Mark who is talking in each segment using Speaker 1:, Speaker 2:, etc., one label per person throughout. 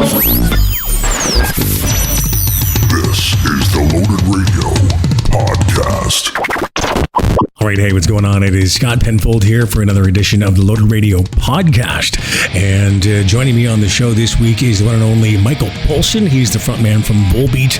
Speaker 1: This is the Loaded Radio Podcast.
Speaker 2: All right, hey, what's going on? It is Scott Penfold here for another edition of the Loaded Radio Podcast. And joining me on the show this week is the one and only Michael Poulsen. He's the frontman from VOLBEAT,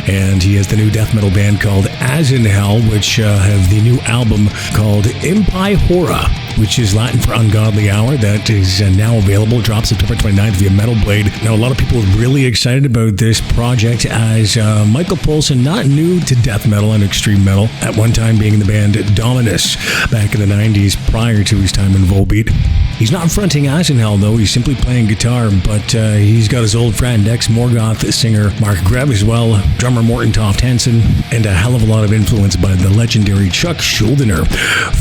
Speaker 2: and he has the new death metal band called ASINHELL, which have the new album called Impi Hora, which is Latin for ungodly hour. That is now available. It drops September 29th via Metal Blade. Now, a lot of people are really excited about this project as Michael Poulsen, not new to death metal and extreme metal, at one time being in the band Dominus back in the 90s prior to his time in VOLBEAT. He's not fronting ASINHELL, though. He's simply playing guitar, but he's got his old friend, ex-Morgoth singer Mark Greb as well, drummer Morten Toft Hansen, and a hell of a lot of influence by the legendary Chuck Schuldiner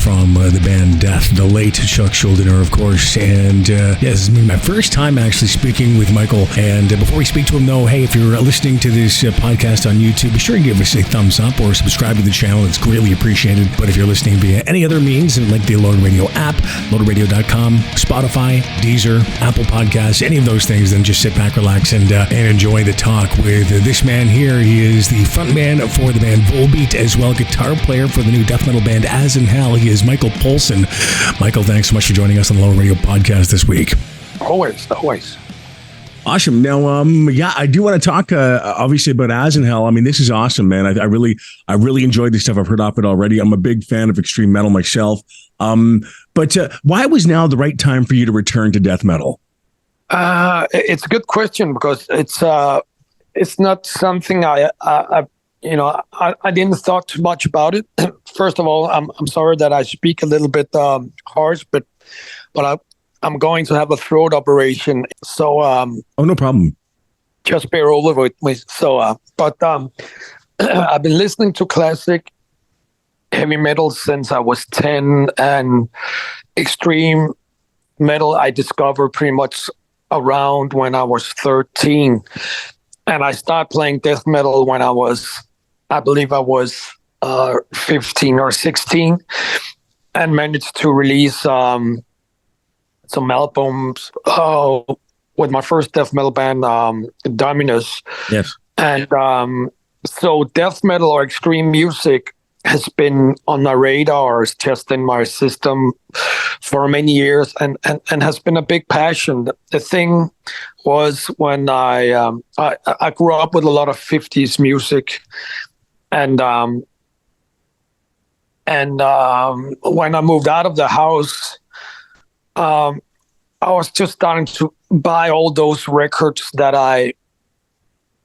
Speaker 2: from the band Death, the late Chuck Schuldiner, of course. And this is my first time actually speaking with Michael. And before we speak to him, though, hey, if you're listening to this podcast on YouTube, be sure and give us a thumbs up or subscribe to the channel. It's greatly appreciated. But if you're listening via any other means, like the Loaded Radio app, loadradio.com, Spotify, Deezer, Apple Podcasts, any of those things, then just sit back, relax, and enjoy the talk with this man here. He is the frontman for the band VOLBEAT, as well guitar player for the new death metal band ASINHELL. He is Michael Poulsen. Michael, thanks so much for joining us on the Loaded Radio Podcast this week.
Speaker 3: Always.
Speaker 2: Awesome. Now, I do want to talk obviously about ASINHELL. I mean, this is awesome, man. I really enjoyed this stuff. I've heard off it already. I'm a big fan of extreme metal myself. But why was now the right time for you to return to death metal?
Speaker 3: It's a good question because it's not something I didn't thought too much about it. First of all, I'm sorry that I speak a little bit harsh, but I'm going to have a throat operation, so
Speaker 2: no problem.
Speaker 3: Just bear over with me. So, I've been listening to classic heavy metal since I was 10, and extreme metal I discovered pretty much around when I was 13, and I started playing death metal when I believe I was 15 or 16, and managed to release some albums with my first death metal band, Dominus.
Speaker 2: Yes.
Speaker 3: And so death metal or extreme music has been on my radar, just in my system for many years, and has been a big passion. The thing was when I grew up with a lot of 50s music, and when I moved out of the house, I was just starting to buy all those records that I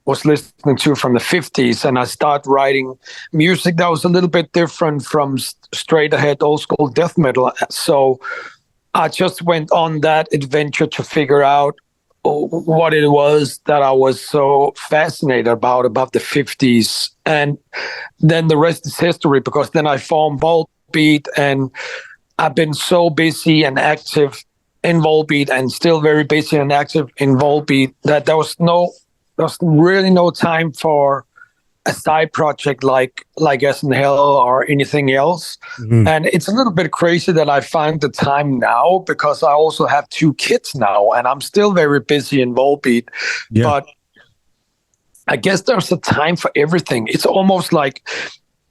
Speaker 3: was listening to from the 50s, and I started writing music that was a little bit different from straight ahead old school death metal. So I just went on that adventure to figure out what it was that I was so fascinated about the 50s. And then the rest is history, because then I formed VOLBEAT, and I've been so busy and active in VOLBEAT, and still very busy and active in VOLBEAT, that there was really no time for a side project like ASINHELL or anything else. Mm-hmm. And it's a little bit crazy that I find the time now, because I also have 2 kids now, and I'm still very busy in VOLBEAT. Yeah. But I guess there's a time for everything. It's almost like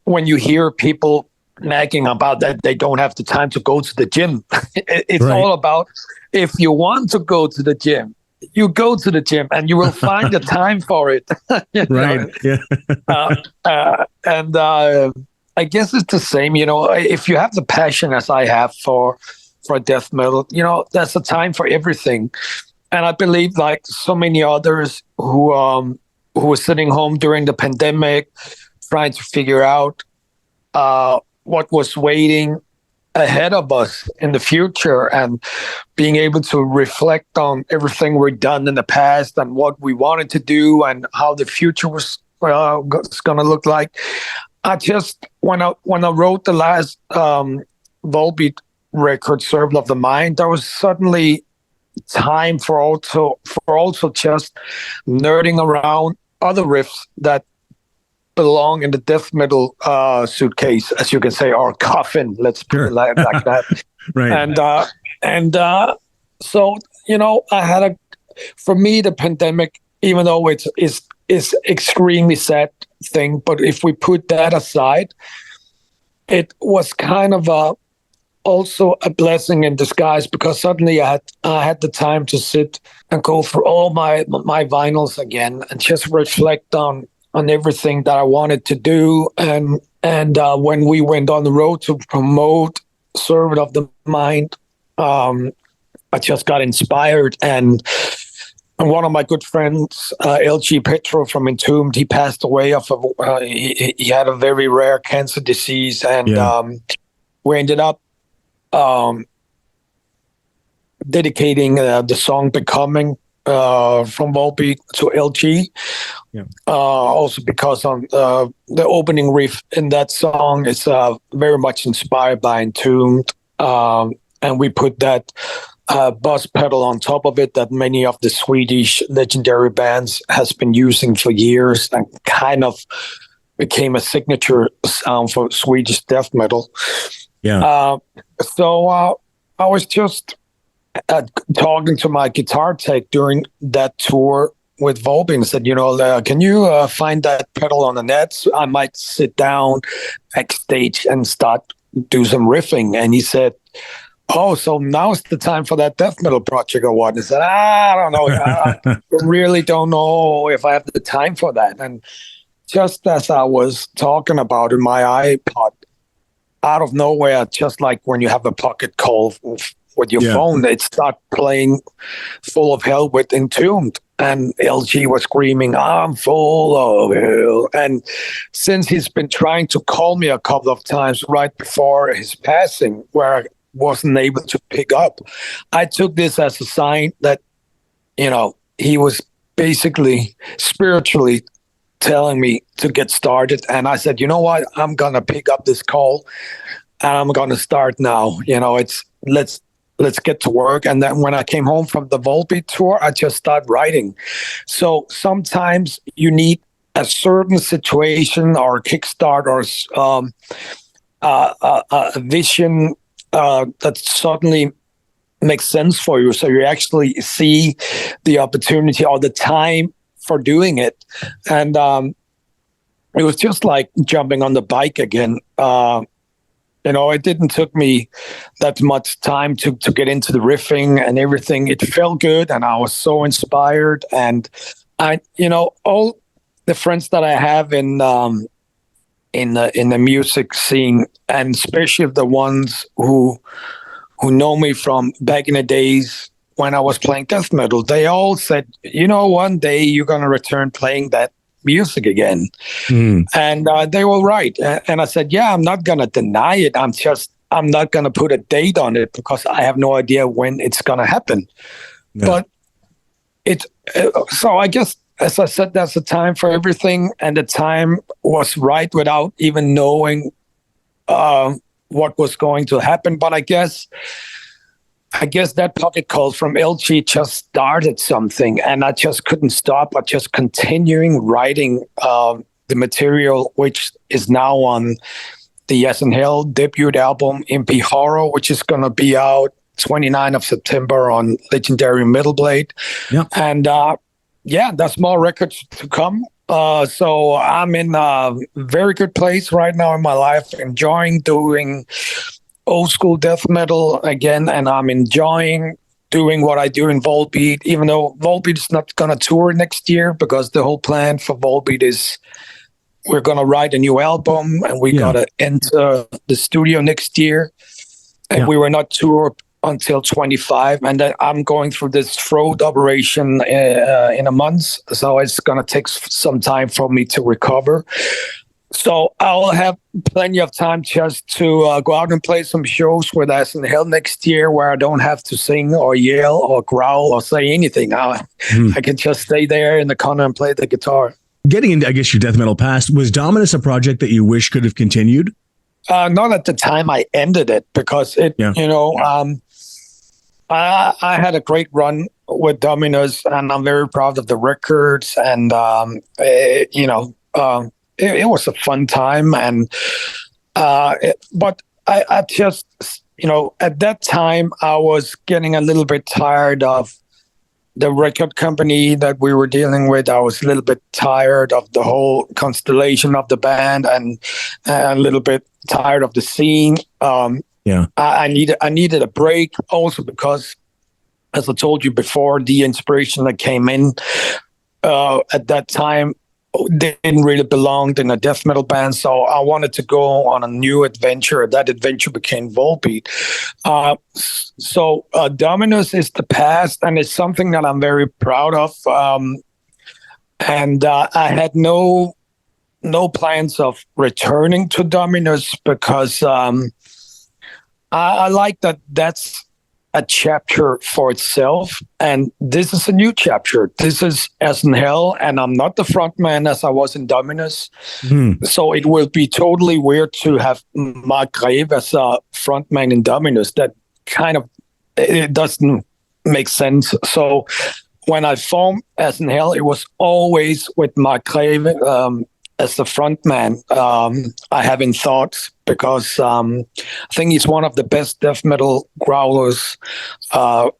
Speaker 3: when you hear people nagging about that they don't have the time to go to the gym. It's right. All about, if you want to go to the gym, you go to the gym and you will find the time for it.
Speaker 2: Right. Yeah.
Speaker 3: And I guess it's the same, if you have the passion as I have for death metal, that's a time for everything. And I believe, like so many others who were sitting home during the pandemic, trying to figure out what was waiting ahead of us in the future, and being able to reflect on everything we've done in the past and what we wanted to do and how the future was going to look like. I just, when I wrote the last VOLBEAT record, Servant of the Mind, there was suddenly time for also just nerding around other riffs that belong in the death metal suitcase, as you can say, or coffin. Let's put it like that.
Speaker 2: Right.
Speaker 3: And so I had for me, the pandemic, even though it's is extremely sad thing, but if we put that aside, it was kind of also a blessing in disguise, because suddenly I had the time to sit and go through all my vinyls again and just reflect on everything that I wanted to do. And when we went on the road to promote Servant of the Mind, I just got inspired. And one of my good friends, LG Petro from Entombed, he passed away he had a very rare cancer disease, and we ended up dedicating the song "Becoming" from VOLBEAT to LG. Also because on the opening riff in that song is very much inspired by Entombed, and we put that buzz pedal on top of it that many of the Swedish legendary bands has been using for years, and kind of became a signature sound for Swedish death metal. So I was just talking to my guitar tech during that tour with VOLBEAT and said, can you find that pedal on the net? So I might sit down backstage and start do some riffing. And he said, "Oh, so now's the time for that death metal project or what?" And I said, "I don't know. I really don't know if I have the time for that." And just as I was talking about in my iPod, out of nowhere, just like when you have a pocket call with your phone, it started playing Full of Hell with Entombed. And LG was screaming, "I'm full of hell." And since he's been trying to call me a couple of times right before his passing, where I wasn't able to pick up, I took this as a sign that, he was basically spiritually telling me to get started. And I said, "You know what? I'm going to pick up this call and I'm going to start now. Let's get to work." And then when I came home from the VOLBEAT tour, I just started writing. So sometimes you need a certain situation or a kickstart or a vision that suddenly makes sense for you. So you actually see the opportunity or the time for doing it. And it was just like jumping on the bike again. It didn't took me that much time to get into the riffing and everything. It felt good, and I was so inspired. And all the friends that I have in the music scene, and especially the ones who know me from back in the days when I was playing death metal, they all said, "One day you're gonna return playing that music again." And they were right. And I said, "Yeah, I'm not going to deny it. I'm not going to put a date on it because I have no idea when it's going to happen." But so I guess, as I said, that's the time for everything. And the time was right without even knowing what was going to happen. But I guess that pocket call from LG just started something, and I just couldn't stop. I just continuing writing the material, which is now on the ASINHELL debut album, MP Horror, which is going to be out 29th of September on legendary Metal Blade. And there's more records to come. So I'm in a very good place right now in my life, enjoying doing old school death metal again, and I'm enjoying doing what I do in VOLBEAT, even though VOLBEAT is not going to tour next year, because the whole plan for VOLBEAT is we're going to write a new album and we got to enter the studio next year, and we were not tour until 25, and then I'm going through this throat operation in a month, so it's going to take some time for me to recover. So I'll have plenty of time just to go out and play some shows with ASINHELL next year, where I don't have to sing or yell or growl or say anything. I can just stay there in the corner and play the guitar.
Speaker 2: Getting into, I guess, your death metal past, was Dominus a project that you wish could have continued?
Speaker 3: Not at the time I ended it, because I had a great run with Dominus, and I'm very proud of the records, and it was a fun time, and but I just, at that time I was getting a little bit tired of the record company that we were dealing with, I was a little bit tired of the whole constellation of the band, and a little bit tired of the scene. I needed a break also because, as I told you before, the inspiration that came in at that time didn't really belong in a death metal band. So I wanted to go on a new adventure. That adventure became Volbeat. So Dominus is the past, and it's something that I'm very proud of. And I had no plans of returning to Dominus because I like that that's a chapter for itself, and this is a new chapter. This is ASINHELL, and I'm not the frontman as I was in Dominus. So it will be totally weird to have Mark Greve as a frontman in Dominus. That kind of, it doesn't make sense. So when I formed ASINHELL, it was always with Mark Greve as the frontman. I have in thoughts, because I think he's one of the best death metal growlers of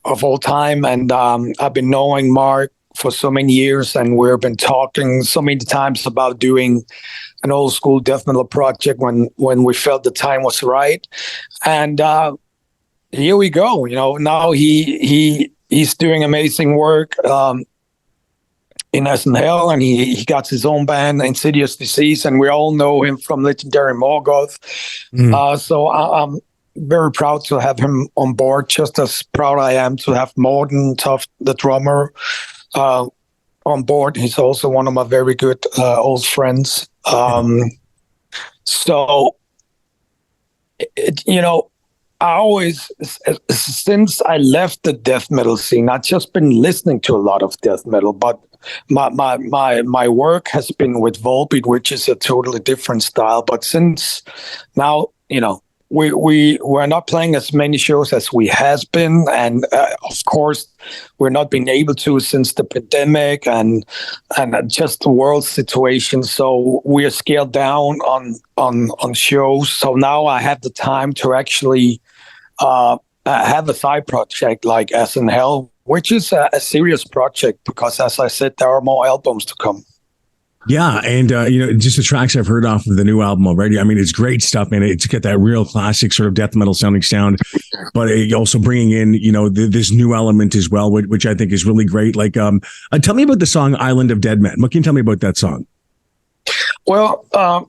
Speaker 3: all time. And I've been knowing Mark for so many years, and we've been talking so many times about doing an old school death metal project when we felt the time was right. And here we go. Now he's doing amazing work in ASINHELL, and he got his own band, Insidious Disease, and we all know him from legendary Morgoth. So I'm very proud to have him on board, just as proud I am to have Morten Toft, the drummer, on board. He's also one of my very good old friends. So, I always, since I left the death metal scene, I've just been listening to a lot of death metal, but my work has been with Volbeat, which is a totally different style. But since now, we're not playing as many shows as we has been, and of course we're not being able to since the pandemic and just the world situation. So we are scaled down on shows. So now I have the time to actually have a side project like ASINHELL, which is a serious project, because, as I said, there are more albums to come.
Speaker 2: Yeah, and just the tracks I've heard off of the new album already. I mean, it's great stuff, man. It's got that real classic sort of death metal sounding sound, but also bringing in this new element as well, which I think is really great. Like, tell me about the song "Island of Dead Men." What can you tell me about that song?
Speaker 3: Well, I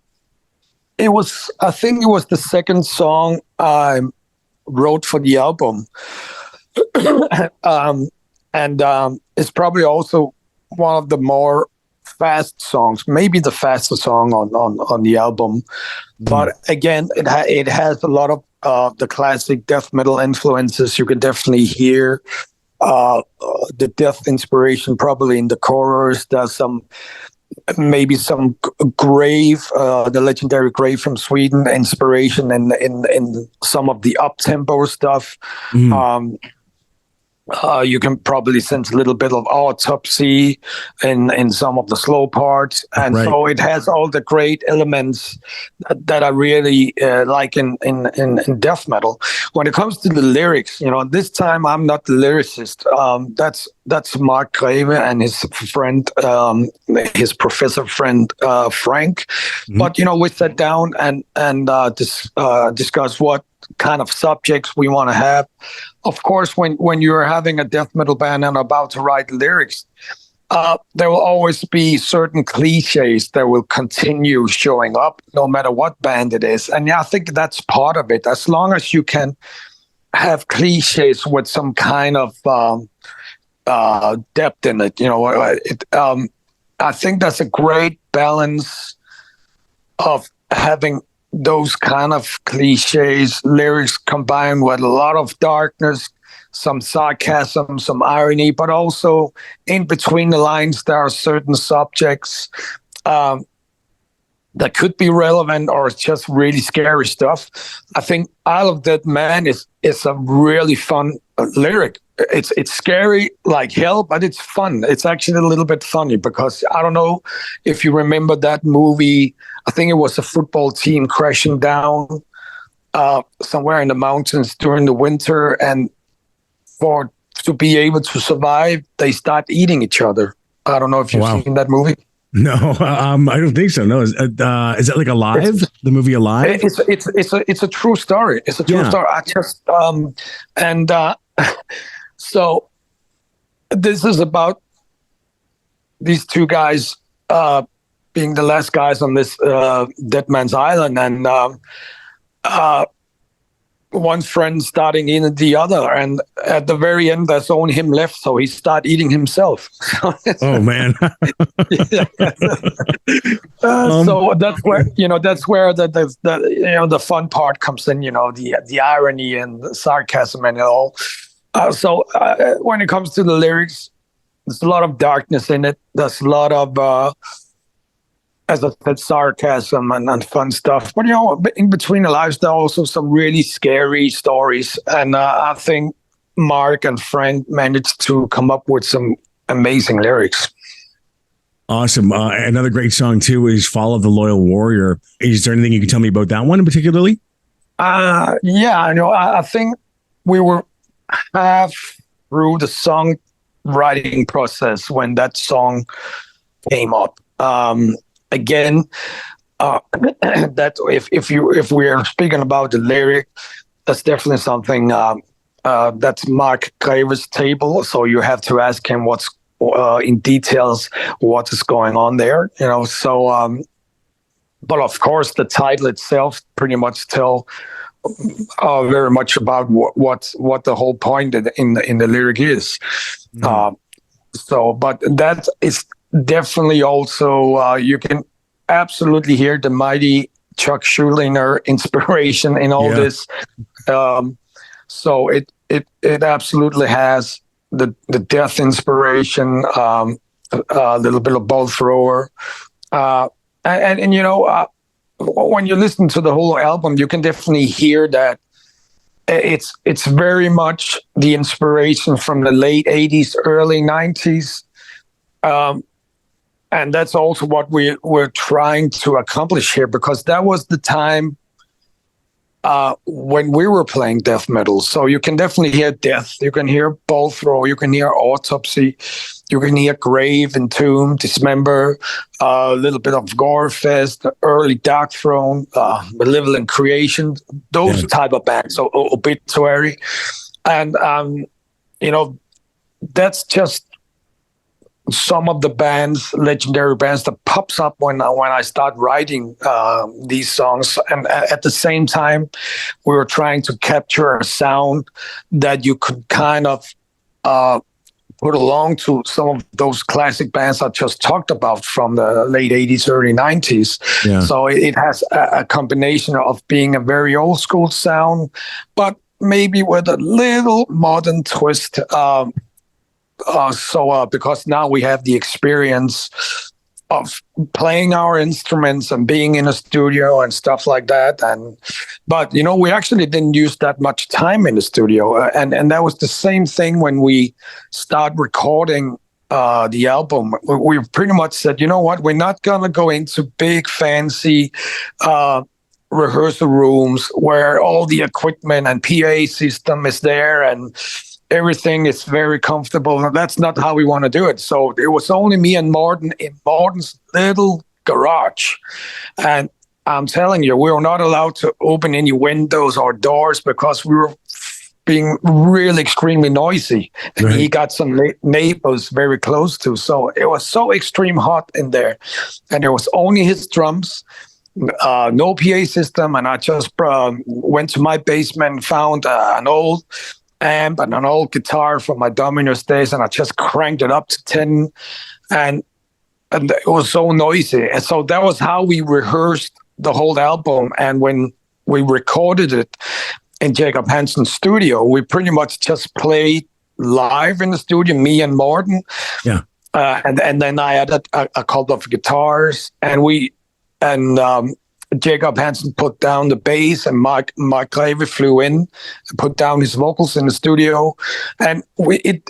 Speaker 3: think it was the second song I wrote for the album. And it's probably also one of the more fast songs, maybe the fastest song on the album. But again, it has a lot of the classic death metal influences. You can definitely hear the death inspiration probably in the chorus. There's maybe some Grave, the legendary Grave from Sweden, inspiration in some of the up-tempo stuff. You can probably sense a little bit of autopsy in some of the slow parts. And so it has all the great elements that I really like in death metal. When it comes to the lyrics, this time I'm not the lyricist. That's Mark Greve and his friend, his professor friend, Frank. But, we sat down and discussed what kind of subjects we want to have. Of course, when you're having a death metal band and about to write lyrics, there will always be certain cliches that will continue showing up no matter what band it is. And I think that's part of it. As long as you can have cliches with some kind of depth in it, I think that's a great balance of having those kind of cliches, lyrics combined with a lot of darkness, some sarcasm, some irony, but also in between the lines, there are certain subjects that could be relevant, or it's just really scary stuff. I think Isle of Dead Man is a really fun lyric. It's scary like hell, but it's fun. It's actually a little bit funny, because I don't know if you remember that movie. I think it was a football team crashing down somewhere in the mountains during the winter, and for to be able to survive, they start eating each other. I don't know if you've seen that movie.
Speaker 2: No, I don't think so. No, is that like Alive? The movie Alive?
Speaker 3: It's a true story. It's a true story. I just so this is about these two guys being the last guys on this dead man's island, and one friend starting eating the other, and at the very end there's only him left, so he start eating himself.
Speaker 2: Oh man.
Speaker 3: So that's where the fun part comes in, the irony and the sarcasm and it all. So when it comes to the lyrics, there's a lot of darkness in it. There's a lot of as I said, sarcasm and fun stuff. But, in between the lives, there are also some really scary stories. And I think Mark and Frank managed to come up with some amazing lyrics.
Speaker 2: Awesome. Another great song, too, is Fall of the Loyal Warrior. Is there anything you can tell me about that one particularly?
Speaker 3: I think we were half through the songwriting process when that song came up. Again, that if we are speaking about the lyric, that's definitely something that's Mark Graver's table. So you have to ask him what's in details what is going on there. So but of course the title itself pretty much tell very much about what the whole point in the lyric is. So, but that is definitely also you can absolutely hear the mighty Chuck Schuldiner inspiration in all this. So it absolutely has the death inspiration, a little bit of bow thrower, and when you listen to the whole album, you can definitely hear that it's very much the inspiration from the late 80s, early 90s. And that's also what we're trying to accomplish here, because that was the time when we were playing death metal. So you can definitely hear death. You can hear bow throw. You can hear autopsy. You can hear grave, entomb, dismember, a little bit of gorefest, early dark throne, malevolent creation, those type of bands. So obituary, and that's just some of the bands, legendary bands that pops up when I start writing these songs. And at the same time, we were trying to capture a sound that you could kind of put along to some of those classic bands I just talked about from the late 80s, early 90s. Yeah. So it has a combination of being a very old school sound, but maybe with a little modern twist. Because now we have the experience of playing our instruments and being in a studio and stuff like that. But we actually didn't use that much time in the studio. And that was the same thing when we start recording the album. We pretty much said, you know what, we're not going to go into big fancy rehearsal rooms where all the equipment and PA system is there and everything is very comfortable. That's not how we want to do it. So it was only me and Morten in Morten's little garage. And I'm telling you, we were not allowed to open any windows or doors because we were being really extremely noisy. And he got some neighbors very close to. So it was so extreme hot in there. And it was only his drums, no PA system. And I just went to my basement and found an old amp and an old guitar from my Dominos days, and I just cranked it up to 10, and it was so noisy. And so that was how we rehearsed the whole album. And when we recorded it in Jacob Hansen's studio, we pretty much just played live in the studio, me and Morten. Yeah. And then I added a couple of guitars, and Jacob Hansen put down the bass, and Mark Claver flew in and put down his vocals in the studio, and we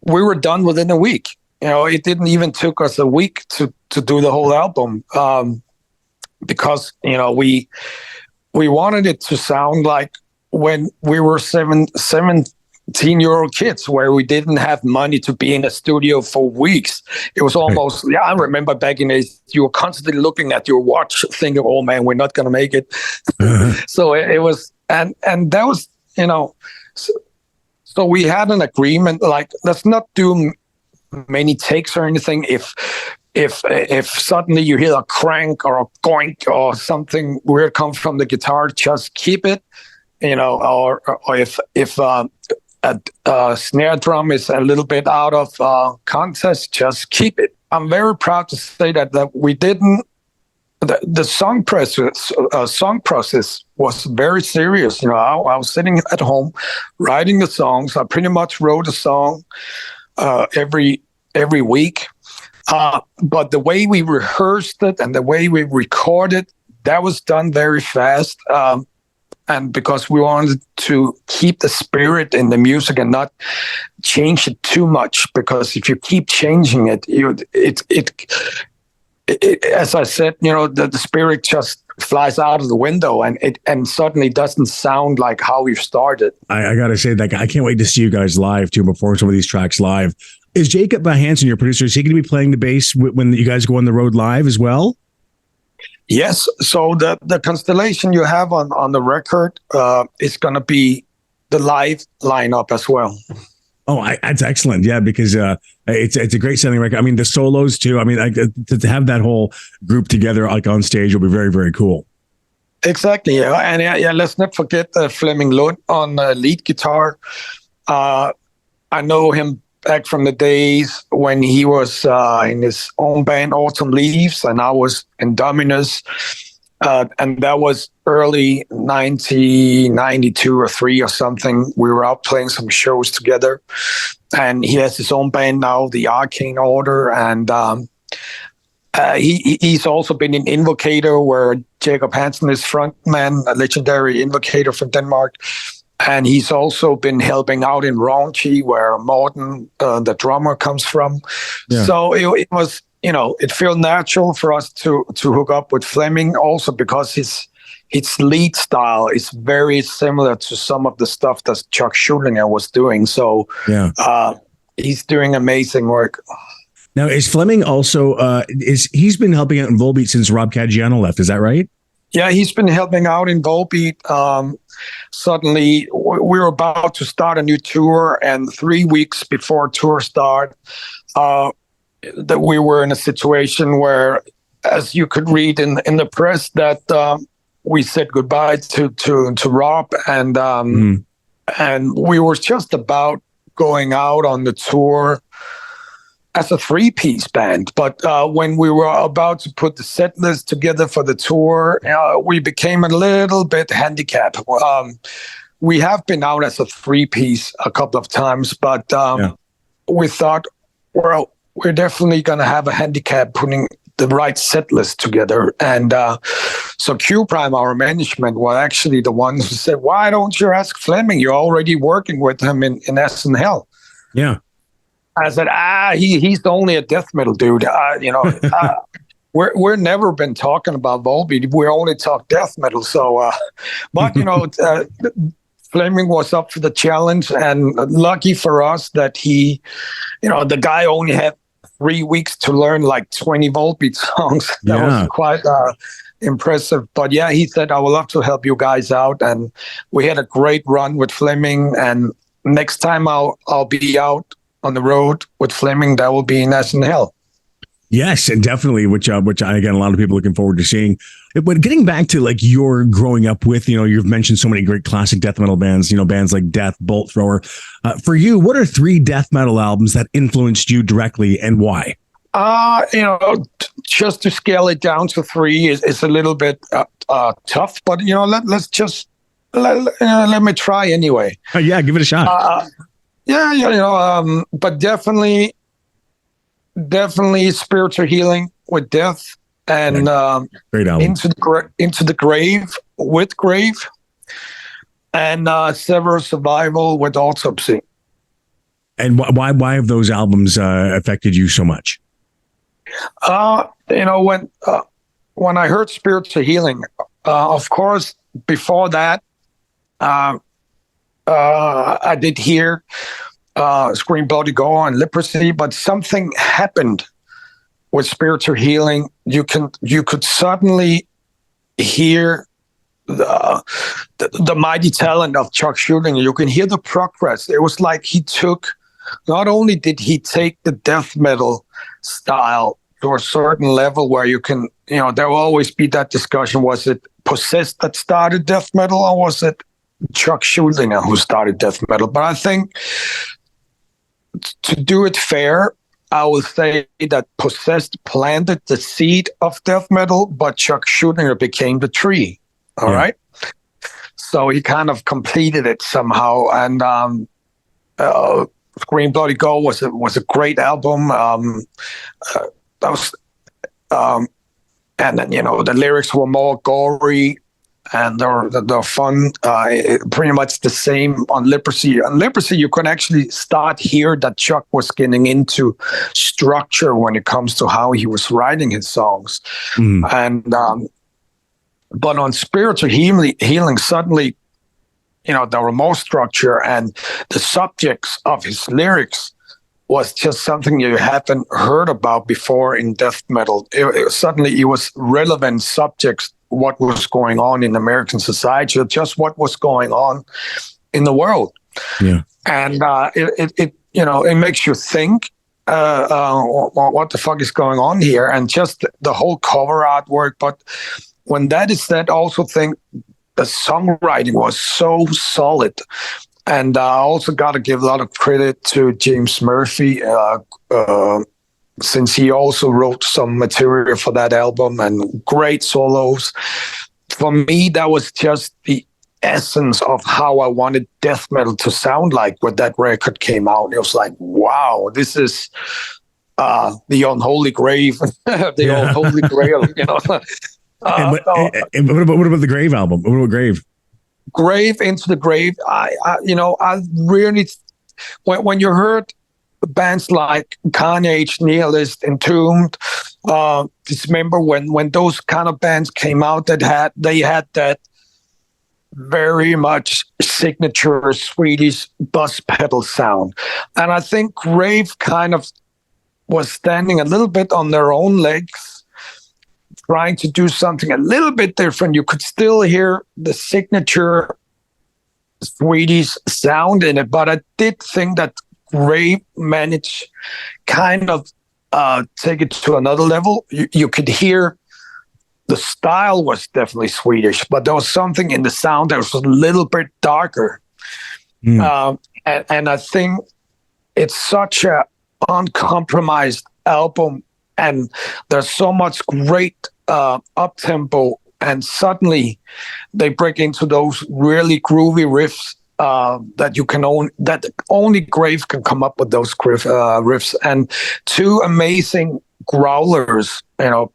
Speaker 3: were done within a week. It didn't even took us a week to do the whole album, because we wanted it to sound like when we were 17 teen-year-old kids where we didn't have money to be in a studio for weeks. It was almost, I remember back in the days, you were constantly looking at your watch thinking, oh man, we're not going to make it. So it was, and that was, so we had an agreement, like, let's not do many takes or anything. If suddenly you hear a crank or a goink or something weird come from the guitar, just keep it, or if a snare drum is a little bit out of context, just keep it. I'm very proud to say that we didn't. The song process was very serious. I was sitting at home writing the songs. I pretty much wrote a song every week. But the way we rehearsed it and the way we recorded, that was done very fast. And because we wanted to keep the spirit in the music and not change it too much, because if you keep changing it, as I said, the spirit just flies out of the window and suddenly doesn't sound like how you started.
Speaker 2: I got to say that I can't wait to see you guys live too, perform some of these tracks live. Is Jacob Hansen, your producer, is he going to be playing the bass when you guys go on the road live as well?
Speaker 3: Yes. So the constellation you have on the record is going to be the live lineup as well.
Speaker 2: Oh, that's excellent. Yeah, because it's a great sounding record. I mean, the solos too. I mean, to have that whole group together like on stage will be very, very cool.
Speaker 3: Exactly. Yeah. And let's not forget Flemming Lund on lead guitar. I know him back from the days when he was in his own band, Autumn Leaves, and I was in Dominus. And that was early 1992 or 3 or something. We were out playing some shows together. And he has his own band now, the Arcane Order. And he's also been in Invocator, where Jacob Hansen is frontman, a legendary Invocator from Denmark. And he's also been helping out in Raunchy, where Morten, the drummer, comes from. Yeah. So it was, it felt natural for us to hook up with Flemming, also because his lead style is very similar to some of the stuff that Chuck Schuldiner was doing. So he's doing amazing work.
Speaker 2: Now, is Flemming also, he's been helping out in VOLBEAT since Rob Caggiano left, is that right?
Speaker 3: Yeah, he's been helping out in VOLBEAT. Suddenly, we were about to start a new tour, and 3 weeks before tour start, that we were in a situation where, as you could read in the press, that we said goodbye to Rob, and we were just about going out on the tour as a 3-piece band. But when we were about to put the set list together for the tour, we became a little bit handicapped. We have been out as a 3-piece a couple of times, but we thought, well, we're definitely going to have a handicap putting the right set list together. And so Q Prime, our management, were actually the ones who said, why don't you ask Flemming? You're already working with him in ASINHELL.
Speaker 2: Yeah.
Speaker 3: I said, he's only a death metal dude. We're never been talking about VOLBEAT. We only talk death metal. So, but Flemming was up for the challenge, and lucky for us that he, the guy only had 3 weeks to learn like 20 VOLBEAT songs. That was quite impressive. But yeah, he said, I would love to help you guys out, and we had a great run with Flemming. And next time I'll be out on the road with Flemming, that will be in ASINHELL.
Speaker 2: Yes, and definitely, which again, a lot of people are looking forward to seeing. But getting back to like your growing up with, you've mentioned so many great classic death metal bands, bands like Death, Bolt Thrower. For you, what are 3 death metal albums that influenced you directly, and why?
Speaker 3: Just to scale it down to 3 is a little bit tough, but let's just let me try anyway.
Speaker 2: Yeah, give it a shot.
Speaker 3: But definitely Spiritual Healing with Death, and
Speaker 2: great album.
Speaker 3: Into the Grave with Grave, and Sever Survival with Autopsy.
Speaker 2: And why have those albums affected you so much?
Speaker 3: When I heard Spiritual Healing, of course, before that, I did hear Scream Bloody Gore and Leprosy, but something happened with spiritual healing. You could suddenly hear the mighty talent of Chuck Schuldiner. You can hear the progress. It was like not only did he take the death metal style to a certain level where you can, there will always be that discussion. Was it Possessed that started death metal, or was it Chuck Schuldiner who started death metal? But I think, to do it fair, I will say that Possessed planted the seed of death metal, but Chuck Schuldiner became the tree. All right. So he kind of completed it somehow. And Scream Bloody Gore was a great album. And then, the lyrics were more gory and they're fun. Pretty much the same on Leprosy. On Leprosy, you can actually start here that Chuck was getting into structure when it comes to how he was writing his songs. And but on Spiritual Healing, suddenly, there were more structure, and the subjects of his lyrics was just something you haven't heard about before in death metal. Suddenly it was relevant subjects, what was going on in American society, or just what was going on in the world. Yeah. And it makes you think, what the fuck is going on here? And just the whole cover artwork. But when that is said, I also think the songwriting was so solid. And I also got to give a lot of credit to James Murphy, since he also wrote some material for that album and great solos. For me, that was just the essence of how I wanted death metal to sound like when that record came out. It was like, wow, this is the unholy grave, the unholy grail,
Speaker 2: and what about the Grave album? What about Grave?
Speaker 3: Grave, Into the Grave. I really, when you heard bands like Carnage, Nihilist, Entombed, Dismember, when those kind of bands came out, they had that very much signature Swedish bus pedal sound, and I think Grave kind of was standing a little bit on their own legs, trying to do something a little bit different. You could still hear the signature Swedish sound in it, but I did think that Grave managed kind of take it to another level. You could hear the style was definitely Swedish, but there was something in the sound that was a little bit darker. And I think it's such a uncompromised album, and there's so much great up-tempo, and suddenly they break into those really groovy riffs that only Grave can come up with those riffs, and two amazing growlers,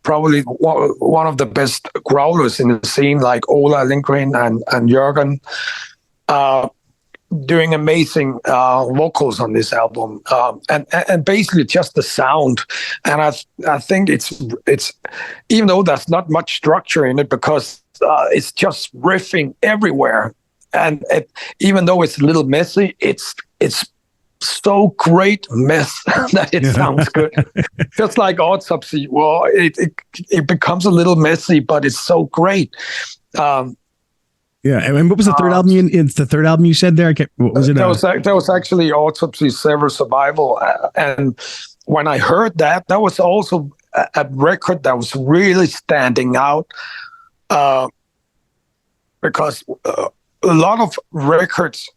Speaker 3: probably one of the best growlers in the scene, like Ola Lindgren and Jürgen, doing amazing vocals on this album, and basically just the sound. And I think it's even though there's not much structure in it, because it's just riffing everywhere, and even though it's a little messy, it's so great mess that it sounds good. Just like Autopsy, well, it becomes a little messy, but it's so great.
Speaker 2: Yeah, and what was the third album? It's the third album you said there. What was it?
Speaker 3: That was actually Autopsy, Sever, Survival. And when I heard that was also a record that was really standing out, because a lot of records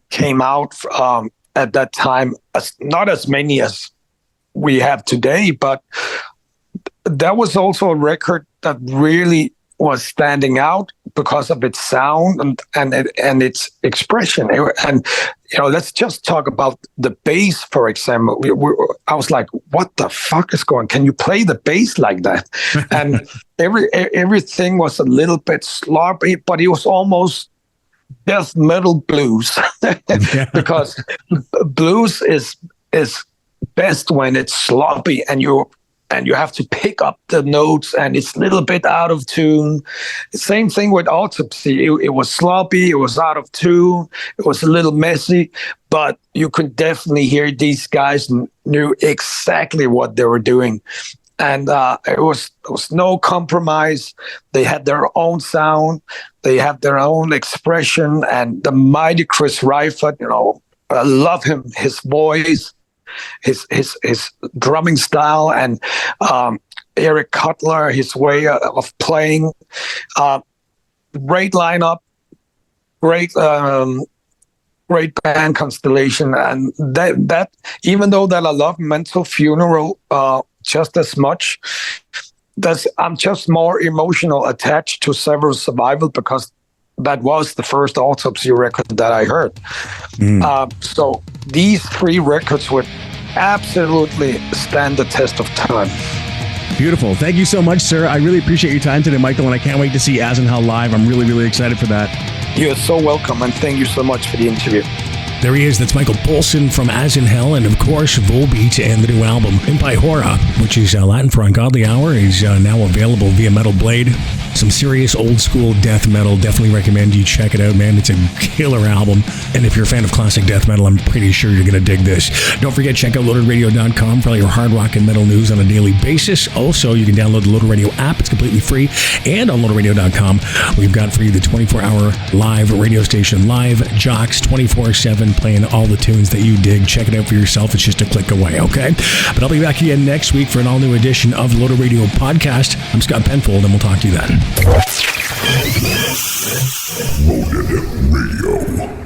Speaker 3: came out at that time, not as many as we have today, but that was also a record that really was standing out because of its sound and its expression. And let's just talk about the bass, for example. I was like, what the fuck is going? Can you play the bass like that? And everything was a little bit sloppy, but it was almost death metal blues, because blues is best when it's sloppy and and you have to pick up the notes, and it's a little bit out of tune. Same thing with Autopsy. It was sloppy, it was out of tune, it was a little messy, but you could definitely hear these guys knew exactly what they were doing. And it was no compromise. They had their own sound, they had their own expression, and the mighty Chris Reifert, I love him, his voice, his drumming style, and Eric Cutler, his way of playing. Great lineup, great band constellation, and that even though that I love Mental Funeral just as much, I'm just more emotional attached to Several Survival because that was the first Autopsy record that I heard. So these 3 records would absolutely stand the test of time.
Speaker 4: Beautiful. Thank you so much, sir. I really appreciate your time today, Michael, and I can't wait to see ASINHELL live. I'm really, really excited for that.
Speaker 3: You're so welcome, and thank you so much for the interview.
Speaker 2: There he is. That's Michael Poulsen from ASINHELL, and of course, VOLBEAT and the new album, Impi Hora, which is Latin for Ungodly Hour, is now available via Metal Blade. Some serious old school death metal. Definitely recommend you check it out, man. It's a killer album. And if you're a fan of classic death metal, I'm pretty sure you're going to dig this. Don't forget, check out loadedradio.com for all your hard rock and metal news on a daily basis. Also, you can download the Loaded Radio app. It's completely free. And on loadedradio.com, we've got for you the 24-hour live radio station, Live Jocks, 24/7, playing all the tunes that you dig. Check it out for yourself. It's just a click away, okay? But I'll be back again next week for an all-new edition of Loaded Radio Podcast. I'm Scott Penfold, and we'll talk to you then.
Speaker 1: Loaded Radio.